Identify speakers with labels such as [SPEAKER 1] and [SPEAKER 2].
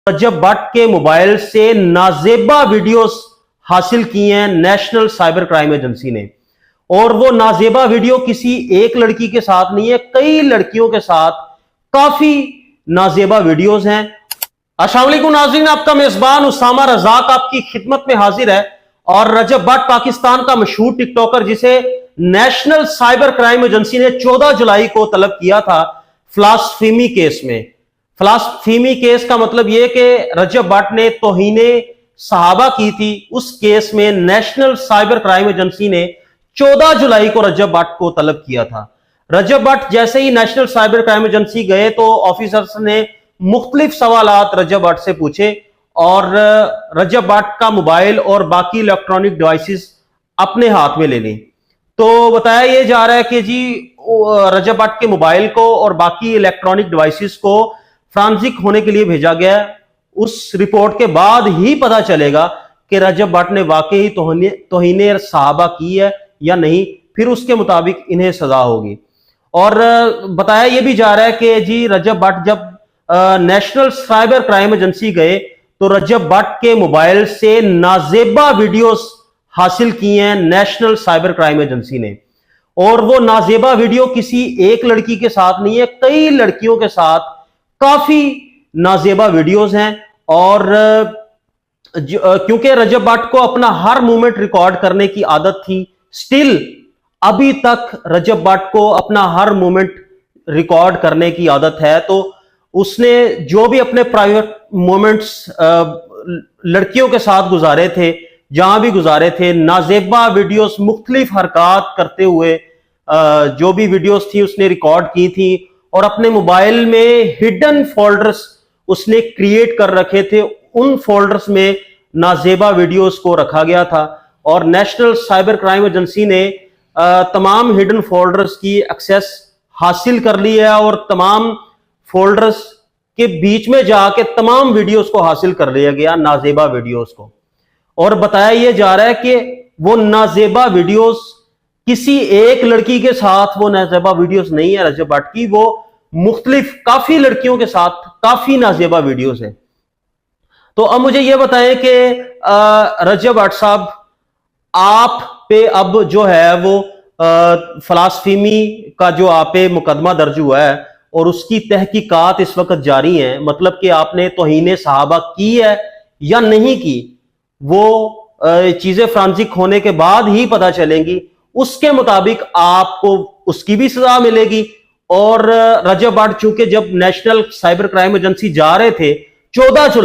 [SPEAKER 1] रजब भट्ट के मोबाइल से नाजेबा वीडियोस हासिल की हैं नेशनल साइबर क्राइम एजेंसी ने। और वो नाजेबा वीडियो किसी एक लड़की के साथ नहीं है, कई लड़कियों के साथ काफी नाजेबा वीडियोस हैं। अस्सलाम वालेकुम नाज़रीन, आपका मेजबान उसामा रज़ाक आपकी खिदमत में हाजिर है। और रजब भट्ट पाकिस्तान का मशहूर टिकटॉकर, जिसे नेशनल साइबर क्राइम एजेंसी ने 14 जुलाई को तलब किया था फ्लास्फेमी केस में। फ्लास्फेमी केस का मतलब यह कि रजब भट्ट ने तौहीने सहाबा की थी। उस केस में नेशनल साइबर क्राइम एजेंसी ने 14 जुलाई को रजब भट्ट को तलब किया था। रजब भट्ट जैसे ही नेशनल साइबर क्राइम एजेंसी गए तो ऑफिसर्स ने मुख्तलिफ सवालात रजब भट्ट से पूछे और रजब भट्ट का मोबाइल और बाकी इलेक्ट्रॉनिक डिवाइसेस अपने हाथ में ले ली। तो बताया यह जा रहा है कि जी रजब भट्ट के मोबाइल को और बाकी इलेक्ट्रॉनिक डिवाइसेस को फ्रांसिक होने के लिए भेजा गया। उस रिपोर्ट के बाद ही पता चलेगा कि रजब भट्ट ने वाकई तौहीने सहाबा की है या नहीं, फिर उसके मुताबिक इन्हें सजा होगी। और बताया यह भी जा रहा है कि जी रजब भट्ट जब नेशनल साइबर क्राइम एजेंसी गए तो रजब भट्ट के मोबाइल से नाजेबा वीडियोस हासिल की हैं नेशनल साइबर क्राइम एजेंसी ने। और वो नाजेबा वीडियो किसी एक लड़की के साथ नहीं है, कई लड़कियों के साथ काफी नाजेबा वीडियोस हैं। और क्योंकि रजब भट्ट को अपना हर मूवमेंट रिकॉर्ड करने की आदत थी, स्टिल अभी तक रजब भट्ट को अपना हर मूवमेंट रिकॉर्ड करने की आदत है। तो उसने जो भी अपने प्राइवेट मोमेंट्स लड़कियों के साथ गुजारे थे, जहां भी गुजारे थे, नाजेबा वीडियोस मुख्तलिफ हरकत करते हुए जो भी वीडियोस थी उसने रिकॉर्ड की थी। और अपने मोबाइल में हिडन फोल्डर्स उसने क्रिएट कर रखे थे, उन फोल्डर्स में नाजेबा वीडियोस को रखा गया था। और नेशनल साइबर क्राइम एजेंसी ने तमाम हिडन फोल्डर्स की एक्सेस हासिल कर ली है और तमाम फोल्डर्स के बीच में जाके तमाम वीडियोस को हासिल कर लिया गया, नाजेबा वीडियोस को। और बताया यह जा रहा है कि वो नाजेबा वीडियोस किसी एक लड़की के साथ वो नाजेबा वीडियोस नहीं है रजब भट्ट की, वो मुख्तलिफ काफी लड़कियों के साथ काफी नाजेबा वीडियोस है। तो अब मुझे यह बताएं कि रजब भट्ट साहब, आप पे अब जो है वो फ्लास्फेमी का जो आप पे मुकदमा दर्ज हुआ है और उसकी तहकीकात इस वक्त जारी है, मतलब कि आपने तौहीने सहाबा की है या नहीं की, वो चीजें फ्रांसिक होने के बाद ही पता चलेंगी। उसके मुताबिक आपको उसकी भी सजा मिलेगी। और रजब भट्ट चूंकि जब नेशनल साइबर क्राइम एजेंसी जा रहे थे 14 जुलाई